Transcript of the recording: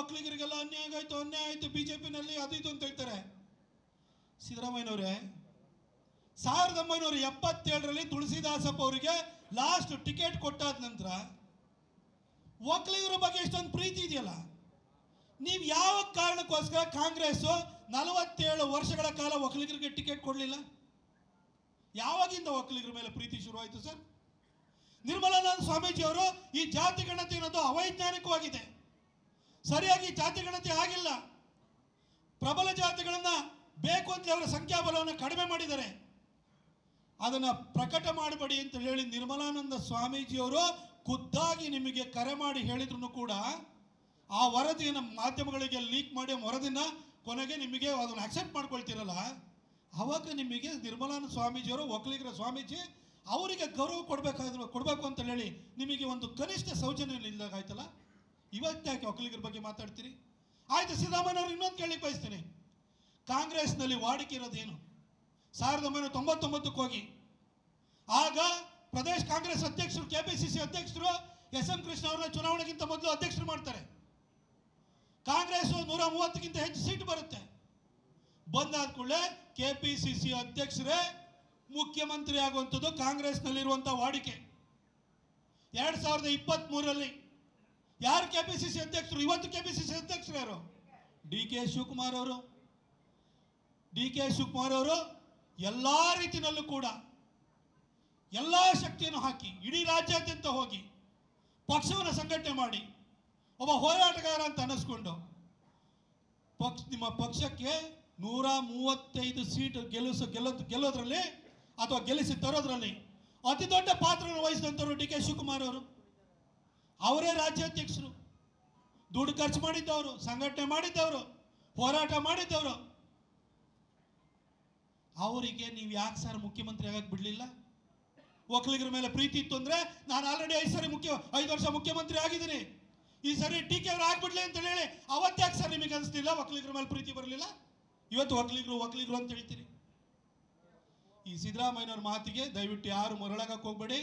ಒಕ್ಕಲಿಗರಿಗೆಲ್ಲ ಅನ್ಯಾಯ ಆಯ್ತು ಬಿಜೆಪಿನಲ್ಲಿ ಅದು ಇದು ಅಂತ ಹೇಳ್ತಾರೆ. ಸಿದ್ದರಾಮಯ್ಯನವರೇ, 1977ರಲ್ಲಿ ತುಳಸಿದಾಸಪ್ಪ ಅವರಿಗೆ ಲಾಸ್ಟ್ ಟಿಕೆಟ್ ಕೊಟ್ಟಾದ ನಂತರ ಒಕ್ಕಲಿಗರ ಬಗ್ಗೆ ಇಷ್ಟೊಂದು ಪ್ರೀತಿ ಇದೆಯಲ್ಲ, ನೀವು ಯಾವ ಕಾರಣಕ್ಕೋಸ್ಕರ ಕಾಂಗ್ರೆಸ್ 47 ವರ್ಷಗಳ ಕಾಲ ಒಕ್ಕಲಿಗರಿಗೆ ಟಿಕೆಟ್ ಕೊಡಲಿಲ್ಲ? ಯಾವಾಗಿಂದ ಒಕ್ಕಲಿಗರ ಮೇಲೆ ಪ್ರೀತಿ ಶುರುವಾಯಿತು ಸರ್? ನಿರ್ಮಲಾನಂದ ಸ್ವಾಮೀಜಿ ಅವರು ಈ ಜಾತಿ ಗಣತಿ ಅನ್ನೋದು ಅವೈಜ್ಞಾನಿಕವಾಗಿದೆ, ಸರಿಯಾಗಿ ಜಾತಿ ಗಣತಿ ಆಗಿಲ್ಲ, ಪ್ರಬಲ ಜಾತಿಗಳನ್ನ ಬೇಕು ಅಂತ ಅವರ ಸಂಖ್ಯಾಬಲವನ್ನು ಕಡಿಮೆ ಮಾಡಿದ್ದಾರೆ, ಅದನ್ನು ಪ್ರಕಟ ಮಾಡಬೇಡಿ ಅಂತ ಹೇಳಿ ನಿರ್ಮಲಾನಂದ ಸ್ವಾಮೀಜಿಯವರು ಖುದ್ದಾಗಿ ನಿಮಗೆ ಕರೆ ಮಾಡಿ ಹೇಳಿದ್ರು ಕೂಡ ಆ ವರದಿಯನ್ನು ಮಾಧ್ಯಮಗಳಿಗೆ ಲೀಕ್ ಮಾಡಿ ವರದಿನ ಕೊನೆಗೆ ನಿಮಗೆ ಅದನ್ನು ಅಕ್ಸೆಪ್ಟ್ ಮಾಡ್ಕೊಳ್ತೀರಲ್ಲ, ಅವಾಗ ನಿಮಗೆ ನಿರ್ಮಲಾನಂದ ಸ್ವಾಮೀಜಿಯವರು ಒಕ್ಕಲಿಗರ ಸ್ವಾಮೀಜಿ ಅವರಿಗೆ ಗೌರವ ಕೊಡಬೇಕು ಅಂತ ಹೇಳಿ ನಿಮಗೆ ಒಂದು ಕನಿಷ್ಠ ಸೌಜನ್ಯ ಇಲ್ಲದಾಗಾಯ್ತಲ್ಲ. ಇವತ್ತು ಯಾಕೆ ಒಕ್ಕಲಿಗರ ಬಗ್ಗೆ ಮಾತಾಡ್ತೀರಿ? ಆಯ್ತು, ಸಿದ್ದರಾಮಯ್ಯವ್ರು ಇನ್ನೊಂದು ಕೇಳಲಿಕ್ಕೆ ಬಯಸ್ತೀನಿ. ಕಾಂಗ್ರೆಸ್ನಲ್ಲಿ ವಾಡಿಕೆ ಇರೋದೇನು? 1999ಕ್ಕೆ ಹೋಗಿ ಆಗ ಪ್ರದೇಶ್ ಕಾಂಗ್ರೆಸ್ ಅಧ್ಯಕ್ಷರು KPCC ಅಧ್ಯಕ್ಷರು SM ಕೃಷ್ಣ ಅವರನ್ನ ಚುನಾವಣೆಗಿಂತ ಮೊದಲು ಅಧ್ಯಕ್ಷರು ಮಾಡ್ತಾರೆ. ಕಾಂಗ್ರೆಸ್ 130ಕ್ಕಿಂತ ಹೆಚ್ಚು ಸೀಟ್ ಬರುತ್ತೆ. ಬಂದಾದ ಕೂಡಲೇ KPCC ಅಧ್ಯಕ್ಷರೇ ಮುಖ್ಯಮಂತ್ರಿ ಆಗುವಂಥದ್ದು ಕಾಂಗ್ರೆಸ್ನಲ್ಲಿರುವಂಥ ವಾಡಿಕೆ. 2023ರಲ್ಲಿ ಯಾರು KPCC ಅಧ್ಯಕ್ಷರು? ಇವತ್ತು KPCC ಅಧ್ಯಕ್ಷರು ಯಾರು? DK ಶಿವಕುಮಾರ್ ಅವರು. DK ಶಿವಕುಮಾರ್ ಅವರು ಎಲ್ಲ ರೀತಿಯಲ್ಲೂ ಕೂಡ ಎಲ್ಲ ಶಕ್ತಿಯನ್ನು ಹಾಕಿ ಇಡೀ ರಾಜ್ಯಾದ್ಯಂತ ಹೋಗಿ ಪಕ್ಷವನ್ನು ಸಂಘಟನೆ ಮಾಡಿ ಒಬ್ಬ ಹೋರಾಟಗಾರ ಅಂತ ಅನ್ನಿಸ್ಕೊಂಡು ನಿಮ್ಮ ಪಕ್ಷಕ್ಕೆ 135 ಸೀಟ್ ಗೆಲ್ಲೋದ್ರಲ್ಲಿ ಅಥವಾ ಗೆಲ್ಲಿಸಿ ತರೋದ್ರಲ್ಲಿ ಅತಿ ದೊಡ್ಡ ಪಾತ್ರವನ್ನು ವಹಿಸಿದಂಥವ್ರು DK ಶಿವಕುಮಾರ್ ಅವರು. ಅವರೇ ರಾಜ್ಯಾಧ್ಯಕ್ಷರು, ದುಡ್ಡು ಖರ್ಚು ಮಾಡಿದ್ದವರು, ಸಂಘಟನೆ ಮಾಡಿದ್ದವರು, ಹೋರಾಟ ಮಾಡಿದ್ದವರು. ಅವರಿಗೆ ನೀವು ಯಾಕೆ ಸರ್ ಮುಖ್ಯಮಂತ್ರಿ ಆಗಕ್ಕೆ ಬಿಡಲಿಲ್ಲ? ಒಕ್ಕಲಿಗರ ಮೇಲೆ ಪ್ರೀತಿ ಇತ್ತು ಅಂದರೆ ನಾನು ಆಲ್ರೆಡಿ 5 ವರ್ಷ ಮುಖ್ಯಮಂತ್ರಿ ಆಗಿದ್ದೀನಿ, ಈ ಸರಿ DK ಅವರು ಆಗ್ಬಿಡ್ಲಿ ಅಂತ ಹೇಳಿ ಅವತ್ತ್ಯಾಕೆ ಸರ್ ನಿಮಗೆ ಅನಿಸ್ತಿಲ್ಲ? ಒಕ್ಕಲಿಗರ ಮೇಲೆ ಪ್ರೀತಿ ಬರಲಿಲ್ಲ? ಇವತ್ತು ಒಕ್ಕಲಿಗರು ಅಂತ ಹೇಳ್ತೀರಿ. ಈ ಸಿದ್ದರಾಮಯ್ಯನವ್ರ ಮಾತಿಗೆ ದಯವಿಟ್ಟು ಯಾರು ಮರಳಾಗಕ್ಕೆ ಹೋಗ್ಬೇಡಿ.